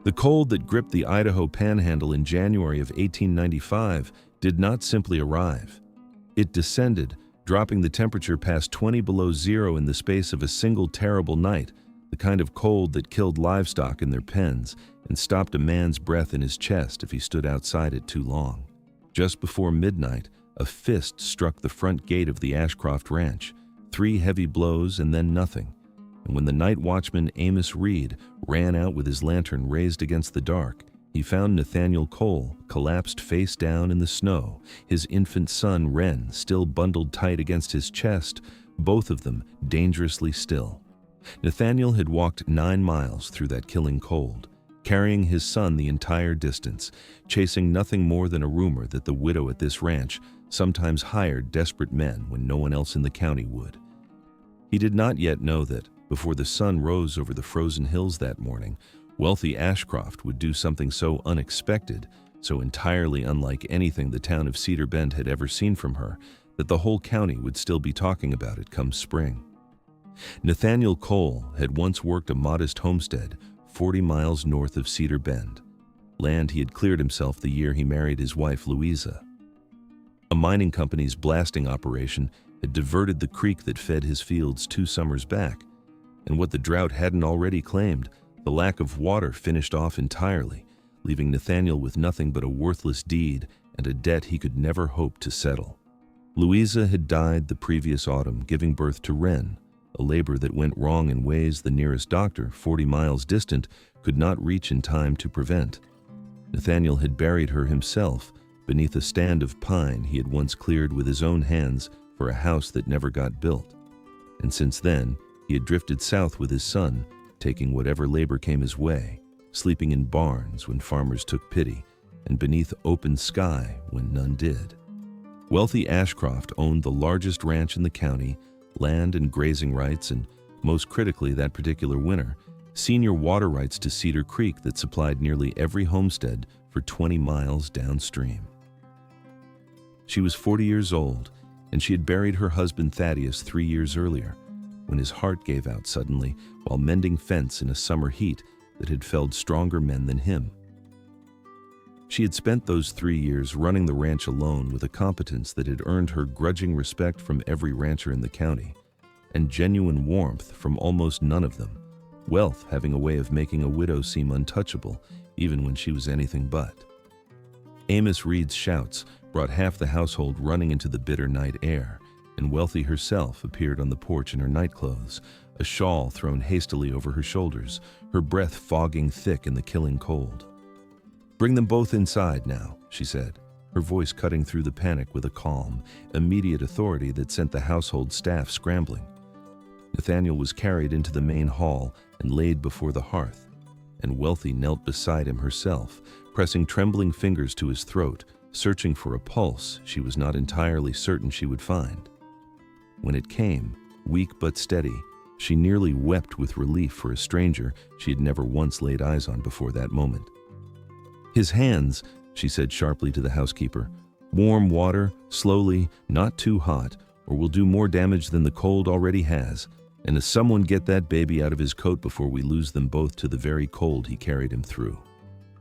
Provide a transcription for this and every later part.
The cold that gripped the Idaho panhandle in January of 1895 did not simply arrive. It descended, dropping the temperature past 20 below zero in the space of a single terrible night, the kind of cold that killed livestock in their pens and stopped a man's breath in his chest if he stood outside it too long. Just before midnight, a fist struck the front gate of the Ashcroft ranch, 3 heavy blows and then nothing. And when the night watchman Amos Reed ran out with his lantern raised against the dark, he found Nathaniel Cole collapsed face down in the snow, his infant son Wren still bundled tight against his chest, both of them dangerously still. Nathaniel had walked 9 miles through that killing cold, carrying his son the entire distance, chasing nothing more than a rumor that the widow at this ranch sometimes hired desperate men when no one else in the county would. He did not yet know that, before the sun rose over the frozen hills that morning, Wealthy Ashcroft would do something so unexpected, so entirely unlike anything the town of Cedar Bend had ever seen from her, that the whole county would still be talking about it come spring. Nathaniel Cole had once worked a modest homestead 40 miles north of Cedar Bend, land he had cleared himself the year he married his wife Louisa. A mining company's blasting operation had diverted the creek that fed his fields 2 summers back, and what the drought hadn't already claimed, the lack of water finished off entirely, leaving Nathaniel with nothing but a worthless deed and a debt he could never hope to settle. Louisa had died the previous autumn, giving birth to Wren, a labor that went wrong in ways the nearest doctor, 40 miles distant, could not reach in time to prevent. Nathaniel had buried her himself beneath a stand of pine he had once cleared with his own hands for a house that never got built. And since then, he had drifted south with his son, taking whatever labor came his way, sleeping in barns when farmers took pity, and beneath open sky when none did. Wealthy Ashcroft owned the largest ranch in the county, land and grazing rights, and, most critically that particular winter, senior water rights to Cedar Creek that supplied nearly every homestead for 20 miles downstream. She was 40 years old, and she had buried her husband Thaddeus 3 years earlier, when his heart gave out suddenly while mending fence in a summer heat that had felled stronger men than him. She had spent those 3 years running the ranch alone with a competence that had earned her grudging respect from every rancher in the county, and genuine warmth from almost none of them, wealth having a way of making a widow seem untouchable even when she was anything but. Amos Reed's shouts brought half the household running into the bitter night air, and Wealthy herself appeared on the porch in her nightclothes, a shawl thrown hastily over her shoulders, her breath fogging thick in the killing cold. "Bring them both inside now," she said, her voice cutting through the panic with a calm, immediate authority that sent the household staff scrambling. Nathaniel was carried into the main hall and laid before the hearth, and Wealthy knelt beside him herself, pressing trembling fingers to his throat, searching for a pulse she was not entirely certain she would find. When it came, weak but steady, she nearly wept with relief for a stranger she had never once laid eyes on before that moment. "His hands," she said sharply to the housekeeper. "Warm water, slowly, not too hot, or will do more damage than the cold already has. And someone get that baby out of his coat before we lose them both to the very cold he carried him through."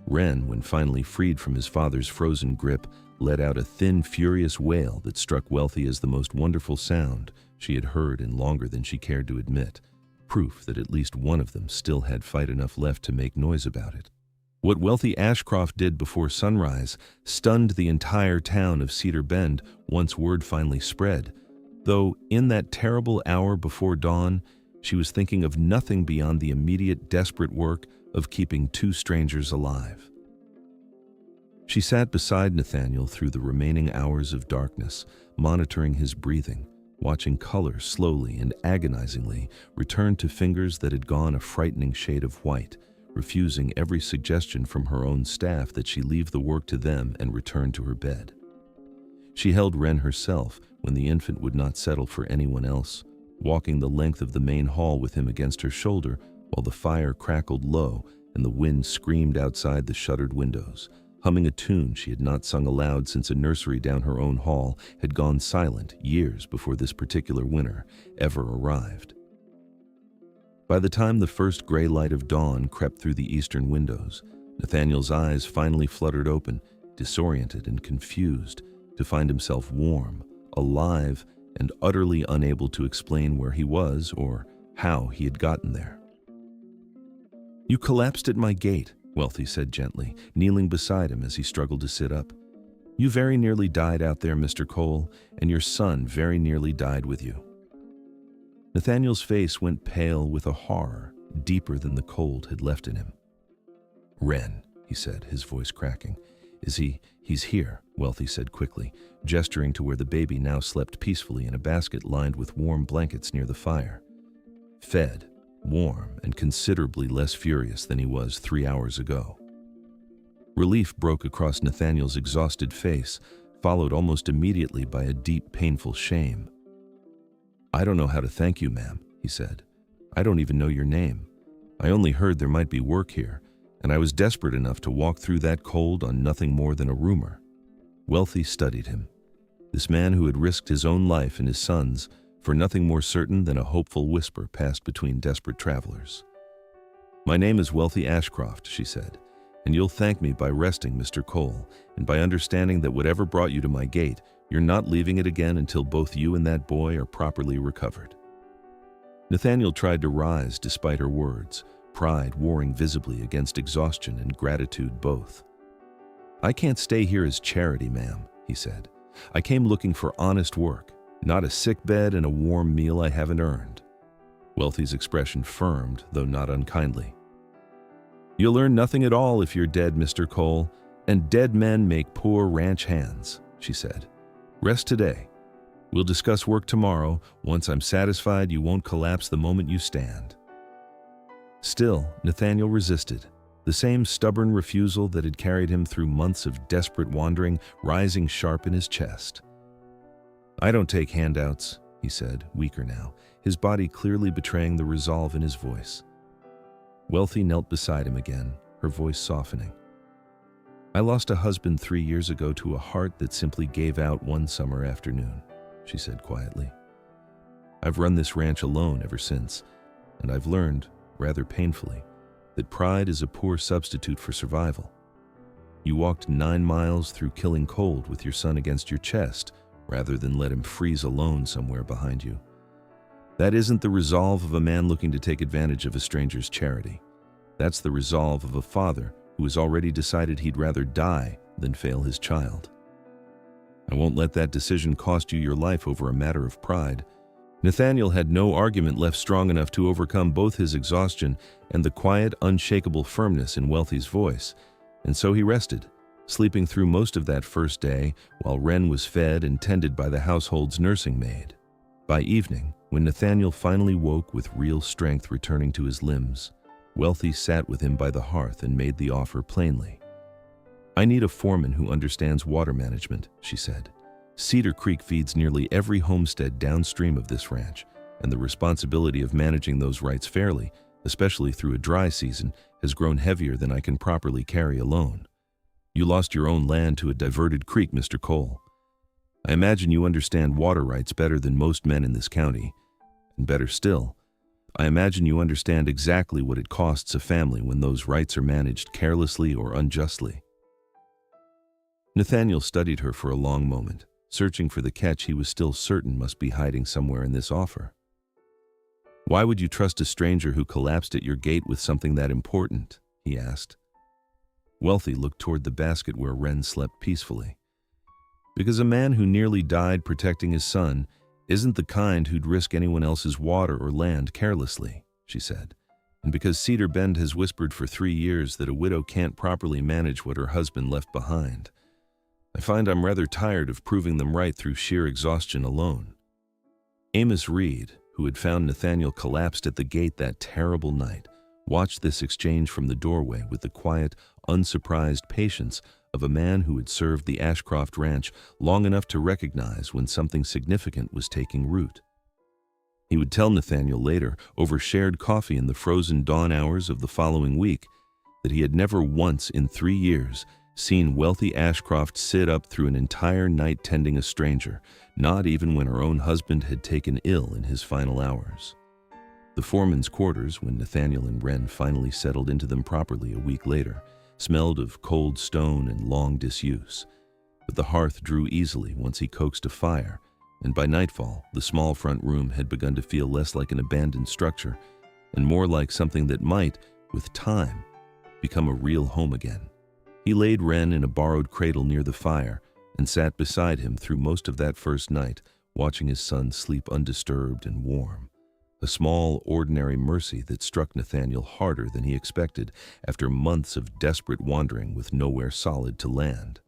Wren, when finally freed from his father's frozen grip, let out a thin, furious wail that struck Wealthy as the most wonderful sound she had heard in longer than she cared to admit, proof that at least one of them still had fight enough left to make noise about it. What Wealthy Ashcroft did before sunrise stunned the entire town of Cedar Bend once word finally spread, though in that terrible hour before dawn, she was thinking of nothing beyond the immediate desperate work of keeping 2 strangers alive. She sat beside Nathaniel through the remaining hours of darkness, monitoring his breathing, watching color slowly and agonizingly return to fingers that had gone a frightening shade of white, refusing every suggestion from her own staff that she leave the work to them and return to her bed. She held Wren herself when the infant would not settle for anyone else, walking the length of the main hall with him against her shoulder while the fire crackled low and the wind screamed outside the shuttered windows, humming a tune she had not sung aloud since a nursery down her own hall had gone silent years before this particular winter ever arrived. By the time the first gray light of dawn crept through the eastern windows, Nathaniel's eyes finally fluttered open, disoriented and confused, to find himself warm, alive, and utterly unable to explain where he was or how he had gotten there. "You collapsed at my gate," Wealthy said gently, kneeling beside him as he struggled to sit up. "You very nearly died out there, Mr. Cole, and your son very nearly died with you." Nathaniel's face went pale with a horror deeper than the cold had left in him. "Wren," he said, his voice cracking. He's here," Wealthy said quickly, gesturing to where the baby now slept peacefully in a basket lined with warm blankets near the fire. Fed, warm, and considerably less furious than he was 3 hours ago. Relief broke across Nathaniel's exhausted face, followed almost immediately by a deep, painful shame. "I don't know how to thank you, ma'am," he said. "I don't even know your name. I only heard there might be work here, and I was desperate enough to walk through that cold on nothing more than a rumor." Wealthy studied him. This man who had risked his own life and his son's for nothing more certain than a hopeful whisper passed between desperate travelers. "My name is Wealthy Ashcroft," she said, "and you'll thank me by resting, Mr. Cole, and by understanding that whatever brought you to my gate, you're not leaving it again until both you and that boy are properly recovered." Nathaniel tried to rise despite her words, pride warring visibly against exhaustion and gratitude both. "I can't stay here as charity, ma'am," he said. "I came looking for honest work, not a sick bed and a warm meal I haven't earned." Wealthy's expression firmed, though not unkindly. "You'll earn nothing at all if you're dead, Mr. Cole, and dead men make poor ranch hands," she said. "Rest today. We'll discuss work tomorrow, once I'm satisfied you won't collapse the moment you stand." Still, Nathaniel resisted, the same stubborn refusal that had carried him through months of desperate wandering rising sharp in his chest. "I don't take handouts," he said, weaker now, his body clearly betraying the resolve in his voice. Wealthy knelt beside him again, her voice softening. "I lost a husband 3 years ago to a heart that simply gave out one summer afternoon," she said quietly. "I've run this ranch alone ever since, and I've learned, rather painfully, that pride is a poor substitute for survival. You walked 9 miles through killing cold with your son against your chest, rather than let him freeze alone somewhere behind you. That isn't the resolve of a man looking to take advantage of a stranger's charity. That's the resolve of a father who has already decided he'd rather die than fail his child. I won't let that decision cost you your life over a matter of pride." Nathaniel had no argument left strong enough to overcome both his exhaustion and the quiet, unshakable firmness in Wealthy's voice, and so he rested, sleeping through most of that first day while Wren was fed and tended by the household's nursing maid. By evening, when Nathaniel finally woke with real strength returning to his limbs, Wealthy sat with him by the hearth and made the offer plainly. "I need a foreman who understands water management," she said. "Cedar Creek feeds nearly every homestead downstream of this ranch, and the responsibility of managing those rights fairly, especially through a dry season, has grown heavier than I can properly carry alone. You lost your own land to a diverted creek, Mr. Cole. I imagine you understand water rights better than most men in this county, and better still, I imagine you understand exactly what it costs a family when those rights are managed carelessly or unjustly." Nathaniel studied her for a long moment, searching for the catch he was still certain must be hiding somewhere in this offer. "Why would you trust a stranger who collapsed at your gate with something that important?" he asked. Wealthy looked toward the basket where Wren slept peacefully. "Because a man who nearly died protecting his son isn't the kind who'd risk anyone else's water or land carelessly," she said. "And because Cedar Bend has whispered for 3 years that a widow can't properly manage what her husband left behind. I find I'm rather tired of proving them right through sheer exhaustion alone." Amos Reed, who had found Nathaniel collapsed at the gate that terrible night, watched this exchange from the doorway with the quiet, unsurprised patience of a man who had served the Ashcroft Ranch long enough to recognize when something significant was taking root. He would tell Nathaniel later, over shared coffee in the frozen dawn hours of the following week, that he had never once in 3 years seen Wealthy Ashcroft sit up through an entire night tending a stranger, not even when her own husband had taken ill in his final hours. The foreman's quarters, when Nathaniel and Wren finally settled into them properly a week later, smelled of cold stone and long disuse. But the hearth drew easily once he coaxed a fire, and by nightfall, the small front room had begun to feel less like an abandoned structure and more like something that might, with time, become a real home again. He laid Wren in a borrowed cradle near the fire and sat beside him through most of that first night, watching his son sleep undisturbed and warm. A small, ordinary mercy that struck Nathaniel harder than he expected after months of desperate wandering with nowhere solid to land.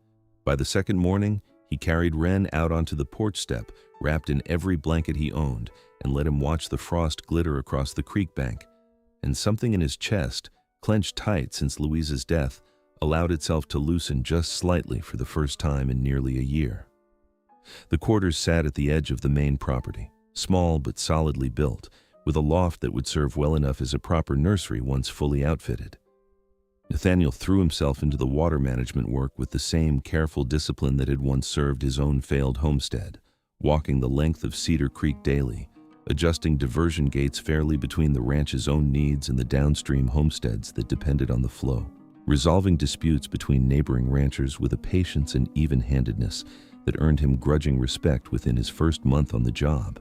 By the second morning, he carried Wren out onto the porch step, wrapped in every blanket he owned, and let him watch the frost glitter across the creek bank. And something in his chest, clenched tight since Louisa's death, allowed itself to loosen just slightly for the first time in nearly a year. The quarters sat at the edge of the main property, small but solidly built, with a loft that would serve well enough as a proper nursery once fully outfitted. Nathaniel threw himself into the water management work with the same careful discipline that had once served his own failed homestead, walking the length of Cedar Creek daily, adjusting diversion gates fairly between the ranch's own needs and the downstream homesteads that depended on the flow, resolving disputes between neighboring ranchers with a patience and even-handedness that earned him grudging respect within his first month on the job.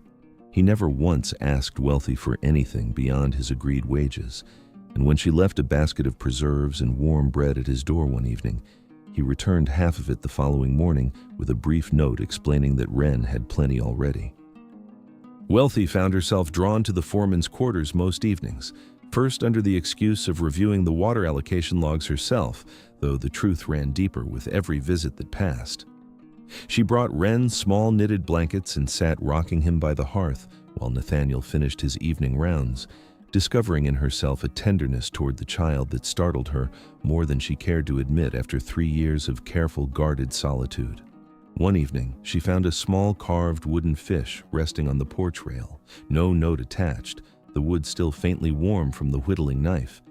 He never once asked Wealthy for anything beyond his agreed wages, and when she left a basket of preserves and warm bread at his door one evening, he returned half of it the following morning with a brief note explaining that Wren had plenty already. Wealthy found herself drawn to the foreman's quarters most evenings, first under the excuse of reviewing the water allocation logs herself, though the truth ran deeper with every visit that passed. She brought Wren small knitted blankets and sat rocking him by the hearth while Nathaniel finished his evening rounds, discovering in herself a tenderness toward the child that startled her more than she cared to admit after 3 years of careful, guarded solitude. One evening, she found a small carved wooden fish resting on the porch rail, no note attached, the wood still faintly warm from the whittling knife,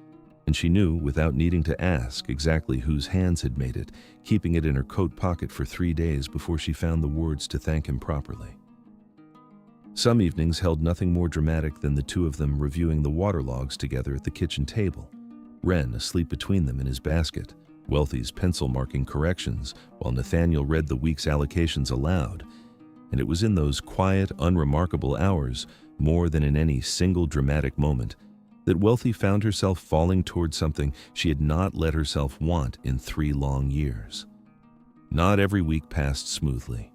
and she knew, without needing to ask, exactly whose hands had made it, keeping it in her coat pocket for 3 days before she found the words to thank him properly. Some evenings held nothing more dramatic than the two of them reviewing the water logs together at the kitchen table, Wren asleep between them in his basket, Wealthy's pencil marking corrections, while Nathaniel read the week's allocations aloud. And it was in those quiet, unremarkable hours, more than in any single dramatic moment, that Wealthy found herself falling toward something she had not let herself want in 3 long years. Not every week passed smoothly.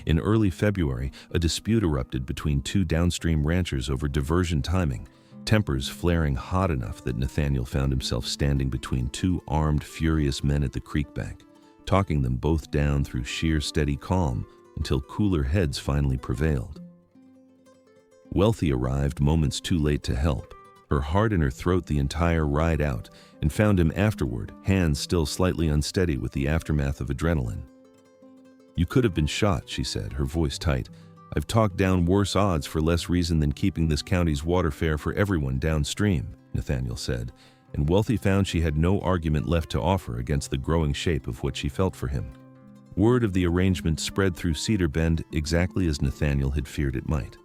In early February, a dispute erupted between 2 downstream ranchers over diversion timing, tempers flaring hot enough that Nathaniel found himself standing between 2 armed, furious men at the creek bank, talking them both down through sheer steady calm until cooler heads finally prevailed. Wealthy arrived moments too late to help, her heart in her throat the entire ride out, and found him afterward, hands still slightly unsteady with the aftermath of adrenaline. "You could have been shot," she said, her voice tight. "I've talked down worse odds for less reason than keeping this county's water fair for everyone downstream," Nathaniel said, and Wealthy found she had no argument left to offer against the growing shape of what she felt for him. Word of the arrangement spread through Cedar Bend exactly as Nathaniel had feared it might.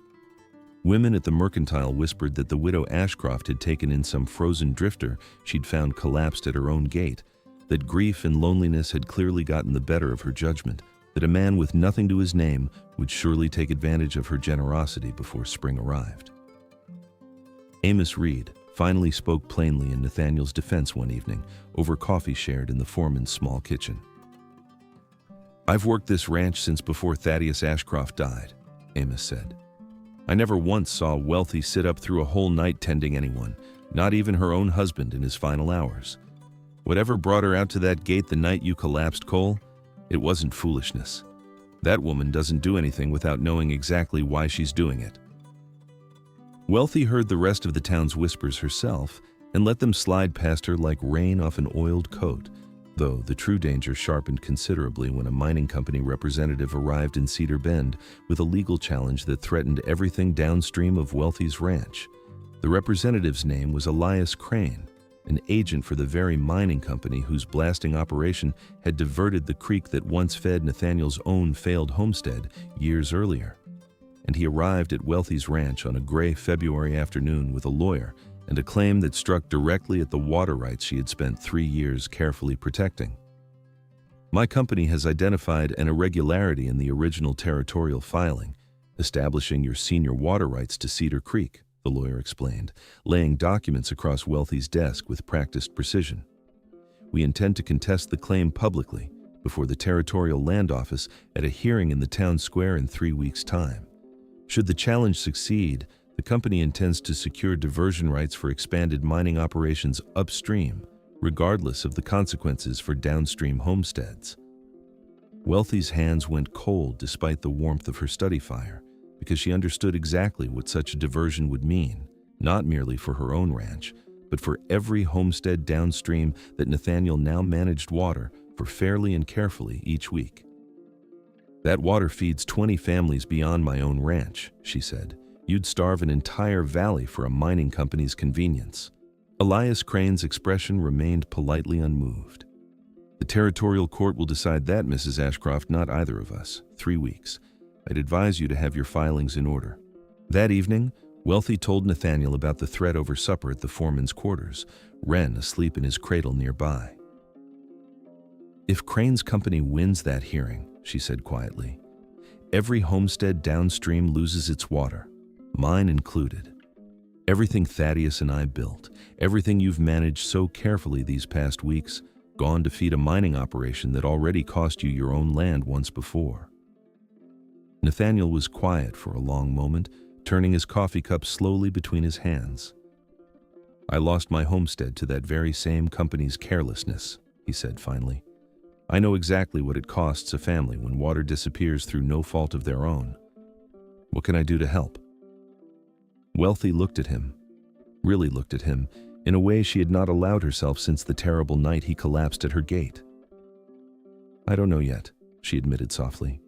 Women at the mercantile whispered that the widow Ashcroft had taken in some frozen drifter she'd found collapsed at her own gate, that grief and loneliness had clearly gotten the better of her judgment, that a man with nothing to his name would surely take advantage of her generosity before spring arrived. Amos Reed finally spoke plainly in Nathaniel's defense one evening over coffee shared in the foreman's small kitchen. "I've worked this ranch since before Thaddeus Ashcroft died," Amos said. "I never once saw Wealthy sit up through a whole night tending anyone, not even her own husband in his final hours. Whatever brought her out to that gate the night you collapsed, Cole, it wasn't foolishness. That woman doesn't do anything without knowing exactly why she's doing it." Wealthy heard the rest of the town's whispers herself and let them slide past her like rain off an oiled coat, though the true danger sharpened considerably when a mining company representative arrived in Cedar Bend with a legal challenge that threatened everything downstream of Wealthy's ranch. The representative's name was Elias Crane, an agent for the very mining company whose blasting operation had diverted the creek that once fed Nathaniel's own failed homestead years earlier. and he arrived at Wealthy's ranch on a gray February afternoon with a lawyer and a claim that struck directly at the water rights she had spent 3 years carefully protecting. "My company has identified an irregularity in the original territorial filing, establishing your senior water rights to Cedar Creek," the lawyer explained, laying documents across Wealthy's desk with practiced precision. "We intend to contest the claim publicly before the Territorial Land Office at a hearing in the town square in 3 weeks' time. Should the challenge succeed, the company intends to secure diversion rights for expanded mining operations upstream, regardless of the consequences for downstream homesteads." Wealthy's hands went cold despite the warmth of her study fire, because she understood exactly what such a diversion would mean, not merely for her own ranch, but for every homestead downstream that Nathaniel now managed water for fairly and carefully each week. "That water feeds 20 families beyond my own ranch," she said. "You'd starve an entire valley for a mining company's convenience." Elias Crane's expression remained politely unmoved. "The territorial court will decide that, Mrs. Ashcroft, not either of us. 3 weeks. I'd advise you to have your filings in order." That evening, Wealthy told Nathaniel about the threat over supper at the foreman's quarters, Wren asleep in his cradle nearby. "If Crane's company wins that hearing," she said quietly, "every homestead downstream loses its water, mine included. Everything Thaddeus and I built, everything you've managed so carefully these past weeks, gone to feed a mining operation that already cost you your own land once before." Nathaniel was quiet for a long moment, turning his coffee cup slowly between his hands. "I lost my homestead to that very same company's carelessness," he said finally. "I know exactly what it costs a family when water disappears through no fault of their own. What can I do to help?" Wealthy looked at him, really looked at him, in a way she had not allowed herself since the terrible night he collapsed at her gate. "I don't know yet," she admitted softly.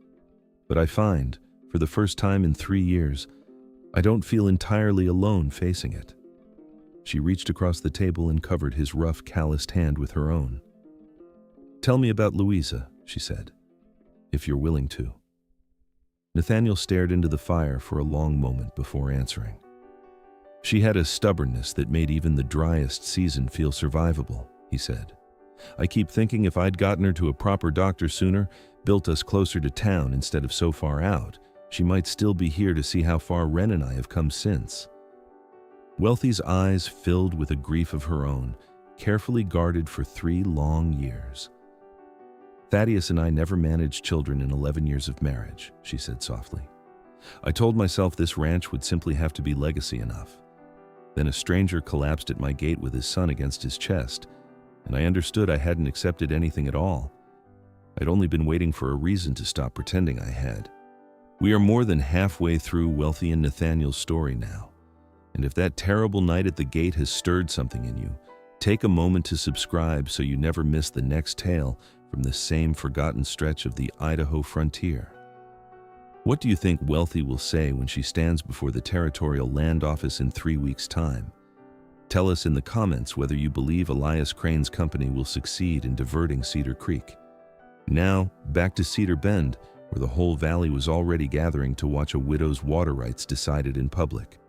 "But I find, for the first time in 3 years, I don't feel entirely alone facing it." She reached across the table and covered his rough, calloused hand with her own. "Tell me about Louisa," she said, "if you're willing to." Nathaniel stared into the fire for a long moment before answering. "She had a stubbornness that made even the driest season feel survivable," he said. "I keep thinking if I'd gotten her to a proper doctor sooner, built us closer to town instead of so far out, she might still be here to see how far Wren and I have come since." Wealthy's eyes filled with a grief of her own, carefully guarded for 3 long years. "Thaddeus and I never managed children in 11 years of marriage," she said softly. "I told myself this ranch would simply have to be legacy enough. Then a stranger collapsed at my gate with his son against his chest, and I understood I hadn't accepted anything at all. I'd only been waiting for a reason to stop pretending I had." We are more than halfway through Wealthy and Nathaniel's story now, and if that terrible night at the gate has stirred something in you, take a moment to subscribe so you never miss the next tale from this same forgotten stretch of the Idaho frontier. What do you think Wealthy will say when she stands before the Territorial Land Office in 3 weeks' time? Tell us in the comments whether you believe Elias Crane's company will succeed in diverting Cedar Creek. Now, back to Cedar Bend, where the whole valley was already gathering to watch a widow's water rights decided in public.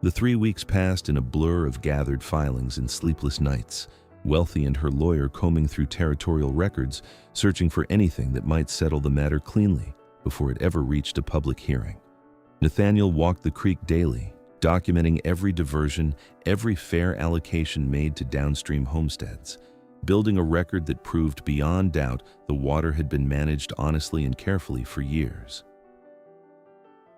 The 3 weeks passed in a blur of gathered filings and sleepless nights, Wealthy and her lawyer combing through territorial records, searching for anything that might settle the matter cleanly before it ever reached a public hearing. Nathaniel walked the creek daily, documenting every diversion, every fair allocation made to downstream homesteads, building a record that proved beyond doubt the water had been managed honestly and carefully for years.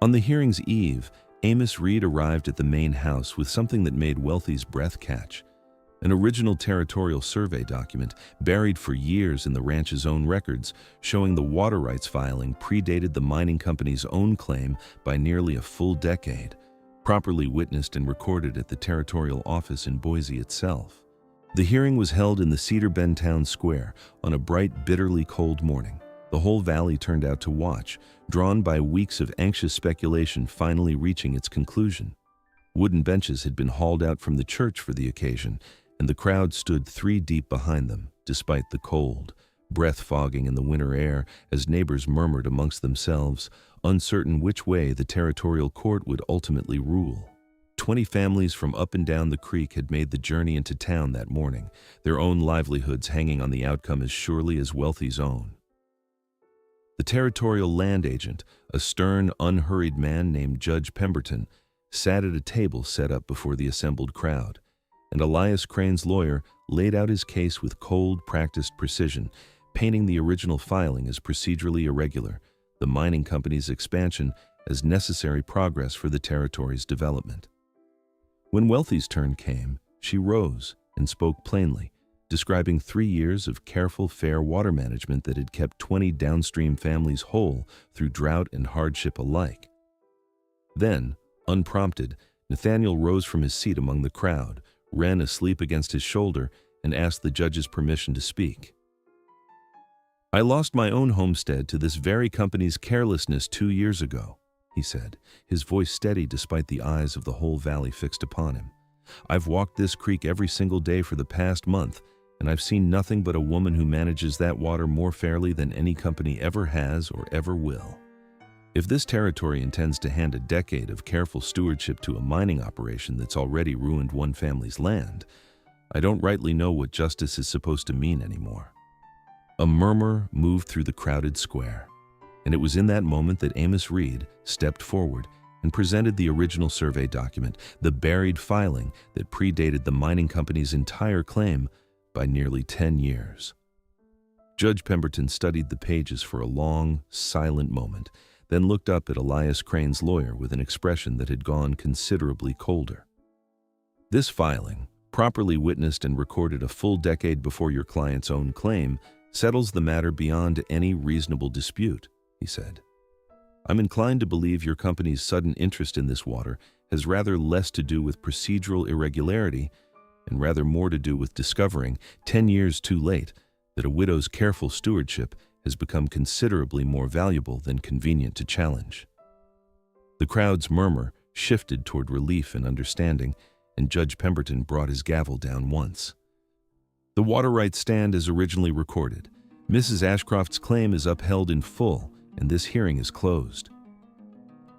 On the hearing's eve, Amos Reed arrived at the main house with something that made Wealthy's breath catch: an original territorial survey document buried for years in the ranch's own records, showing the water rights filing predated the mining company's own claim by nearly a full decade, properly witnessed and recorded at the territorial office in Boise itself. The hearing was held in the Cedar Bend Town Square on a bright, bitterly cold morning. The whole valley turned out to watch, drawn by weeks of anxious speculation finally reaching its conclusion. Wooden benches had been hauled out from the church for the occasion, and the crowd stood 3 deep behind them, despite the cold, breath fogging in the winter air as neighbors murmured amongst themselves, uncertain which way the territorial court would ultimately rule. 20 families from up and down the creek had made the journey into town that morning, their own livelihoods hanging on the outcome as surely as Wealthy's own. The territorial land agent, a stern, unhurried man named Judge Pemberton, sat at a table set up before the assembled crowd, and Elias Crane's lawyer laid out his case with cold, practiced precision, painting the original filing as procedurally irregular, the mining company's expansion as necessary progress for the territory's development. When Wealthy's turn came, she rose and spoke plainly, describing 3 years of careful, fair water management that had kept 20 downstream families whole through drought and hardship alike. Then, unprompted, Nathaniel rose from his seat among the crowd, Wren asleep against his shoulder, and asked the judge's permission to speak. "I lost my own homestead to this very company's carelessness 2 years ago," he said, his voice steady despite the eyes of the whole valley fixed upon him. "I've walked this creek every single day for the past month, and I've seen nothing but a woman who manages that water more fairly than any company ever has or ever will. If this territory intends to hand a decade of careful stewardship to a mining operation that's already ruined one family's land, I don't rightly know what justice is supposed to mean anymore." A murmur moved through the crowded square, and it was in that moment that Amos Reed stepped forward and presented the original survey document, the buried filing that predated the mining company's entire claim by nearly 10 years. Judge Pemberton studied the pages for a long, silent moment, then looked up at Elias Crane's lawyer with an expression that had gone considerably colder. "This filing, properly witnessed and recorded a full decade before your client's own claim, settles the matter beyond any reasonable dispute," he said. "I'm inclined to believe your company's sudden interest in this water has rather less to do with procedural irregularity and rather more to do with discovering, 10 years too late, that a widow's careful stewardship has become considerably more valuable than convenient to challenge." The crowd's murmur shifted toward relief and understanding, and Judge Pemberton brought his gavel down once. "The water rights stand as originally recorded. Mrs. Ashcroft's claim is upheld in full, and this hearing is closed."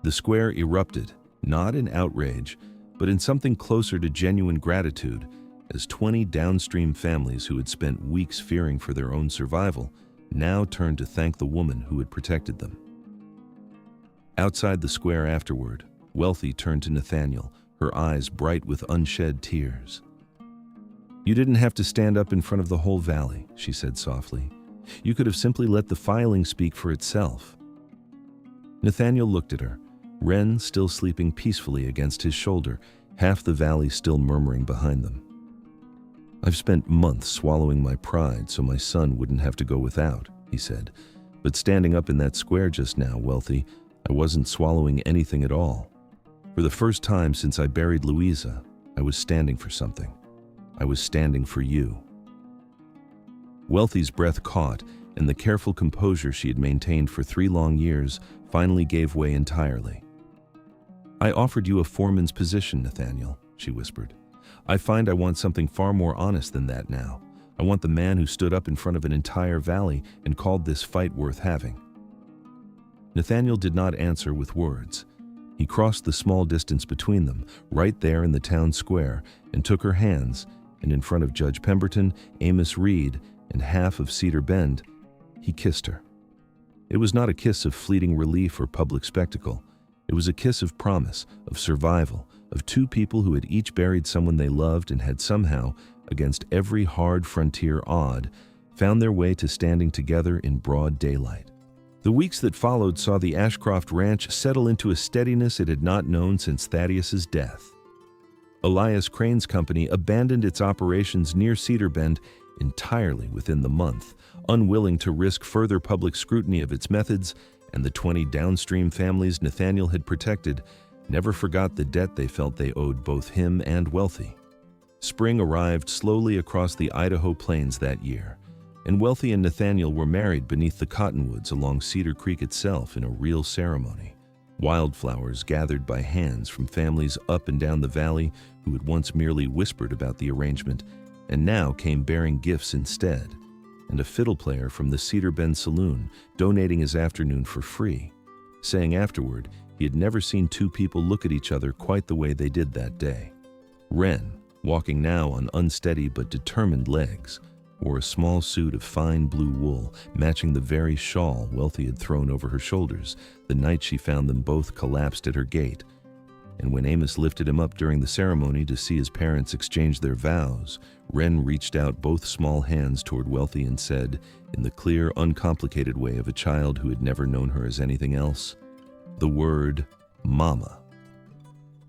The square erupted, not in outrage, but in something closer to genuine gratitude, as 20 downstream families who had spent weeks fearing for their own survival now turned to thank the woman who had protected them. Outside the square afterward, Wealthy turned to Nathaniel, her eyes bright with unshed tears. "You didn't have to stand up in front of the whole valley," she said softly. "You could have simply let the filing speak for itself." Nathaniel looked at her, Wren still sleeping peacefully against his shoulder, half the valley still murmuring behind them. "I've spent months swallowing my pride so my son wouldn't have to go without," he said. "But standing up in that square just now, Wealthy, I wasn't swallowing anything at all. For the first time since I buried Louisa, I was standing for something. I was standing for you." Wealthy's breath caught, and the careful composure she had maintained for 3 long years finally gave way entirely. "I offered you a foreman's position, Nathaniel," she whispered. "I find I want something far more honest than that now. I want the man who stood up in front of an entire valley and called this fight worth having." Nathaniel did not answer with words. He crossed the small distance between them, right there in the town square, and took her hands, and in front of Judge Pemberton, Amos Reed, and half of Cedar Bend, he kissed her. It was not a kiss of fleeting relief or public spectacle. It was a kiss of promise, of survival, of 2 people who had each buried someone they loved and had somehow, against every hard frontier odd, found their way to standing together in broad daylight. The weeks that followed saw the Ashcroft Ranch settle into a steadiness it had not known since Thaddeus's death. Elias Crane's company abandoned its operations near Cedar Bend entirely within the month, unwilling to risk further public scrutiny of its methods, and the 20 downstream families Nathaniel had protected never forgot the debt they felt they owed both him and Wealthy. Spring arrived slowly across the Idaho plains that year, and Wealthy and Nathaniel were married beneath the cottonwoods along Cedar Creek itself in a real ceremony. Wildflowers gathered by hands from families up and down the valley who had once merely whispered about the arrangement and now came bearing gifts instead, and a fiddle player from the Cedar Bend Saloon donating his afternoon for free. saying afterward he had never seen two people look at each other quite the way they did that day. Wren, walking now on unsteady but determined legs, wore a small suit of fine blue wool, matching the very shawl Wealthy had thrown over her shoulders the night she found them both collapsed at her gate. And when Amos lifted him up during the ceremony to see his parents exchange their vows, Wren reached out both small hands toward Wealthy and said, in the clear, uncomplicated way of a child who had never known her as anything else, the word Mama.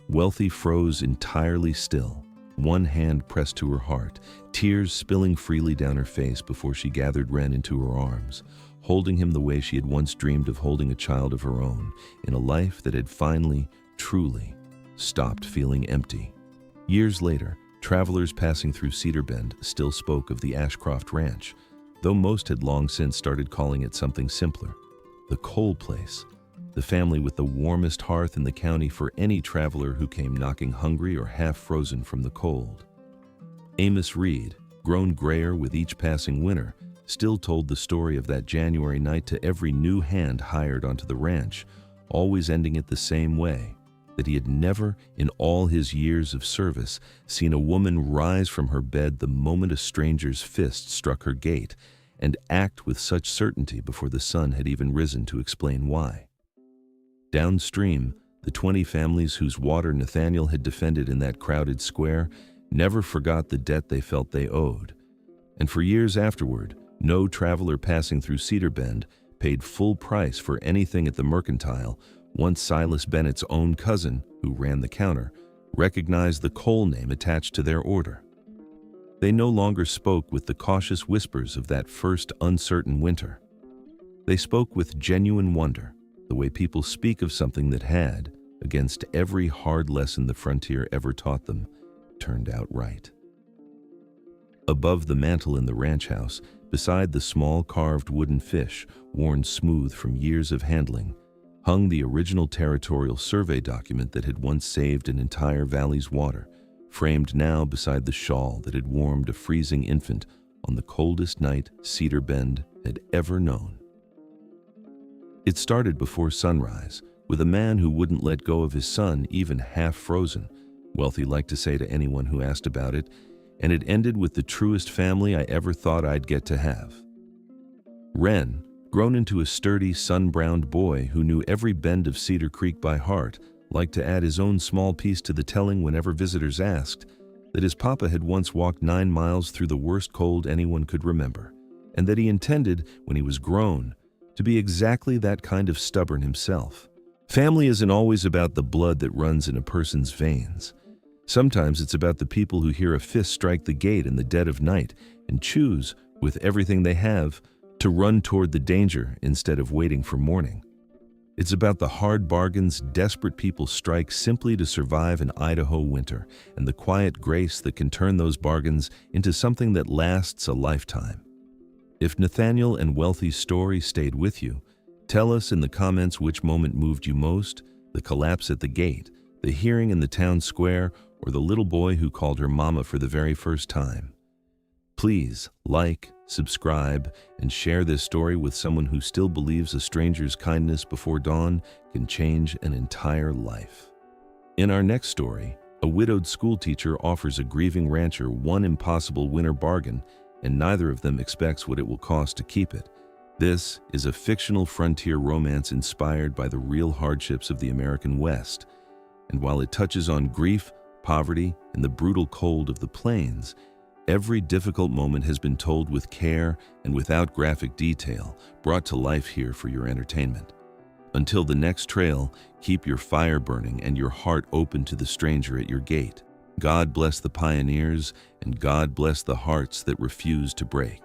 Wealthy froze entirely still, one hand pressed to her heart, tears spilling freely down her face before she gathered Wren into her arms, holding him the way she had once dreamed of holding a child of her own, in a life that had finally, truly, stopped feeling empty. Years later, travelers passing through Cedar Bend still spoke of the Ashcroft Ranch, though most had long since started calling it something simpler, the Coal Place, the family with the warmest hearth in the county for any traveler who came knocking hungry or half frozen from the cold. Amos Reed, grown grayer with each passing winter, still told the story of that January night to every new hand hired onto the ranch, always ending it the same way, that he had never, in all his years of service, seen a woman rise from her bed the moment a stranger's fist struck her gate, and act with such certainty before the sun had even risen to explain why. Downstream, the 20 families whose water Nathaniel had defended in that crowded square never forgot the debt they felt they owed, and for years afterward, no traveler passing through Cedar Bend paid full price for anything at the Mercantile once Silas Bennett's own cousin, who ran the counter, recognized the coal name attached to their order. They no longer spoke with the cautious whispers of that first uncertain winter. They spoke with genuine wonder, the way people speak of something that had, against every hard lesson the frontier ever taught them, turned out right. Above the mantel in the ranch house, beside the small carved wooden fish, worn smooth from years of handling, hung the original territorial survey document that had once saved an entire valley's water, framed now beside the shawl that had warmed a freezing infant on the coldest night Cedar Bend had ever known. It started before sunrise, with a man who wouldn't let go of his son even half frozen, Wealthy liked to say to anyone who asked about it, and it ended with the truest family I ever thought I'd get to have. Wren, grown into a sturdy, sun-browned boy who knew every bend of Cedar Creek by heart, liked to add his own small piece to the telling whenever visitors asked that his papa had once walked 9 miles through the worst cold anyone could remember, and that he intended, when he was grown, to be exactly that kind of stubborn himself. Family isn't always about the blood that runs in a person's veins. Sometimes it's about the people who hear a fist strike the gate in the dead of night and choose, with everything they have, to run toward the danger instead of waiting for morning. It's about the hard bargains desperate people strike simply to survive an Idaho winter, and the quiet grace that can turn those bargains into something that lasts a lifetime. If Nathaniel and Wealthy's story stayed with you, tell us in the comments which moment moved you most: the collapse at the gate, the hearing in the town square, or the little boy who called her mama for the very first time. Please like, subscribe, and share this story with someone who still believes a stranger's kindness before dawn can change an entire life. In our next story, a widowed schoolteacher offers a grieving rancher one impossible winter bargain, and neither of them expects what it will cost to keep it. This is a fictional frontier romance inspired by the real hardships of the American West, and while it touches on grief, poverty, and the brutal cold of the plains, every difficult moment has been told with care and without graphic detail, brought to life here for your entertainment. Until the next trail, keep your fire burning and your heart open to the stranger at your gate. God bless the pioneers, and God bless the hearts that refuse to break.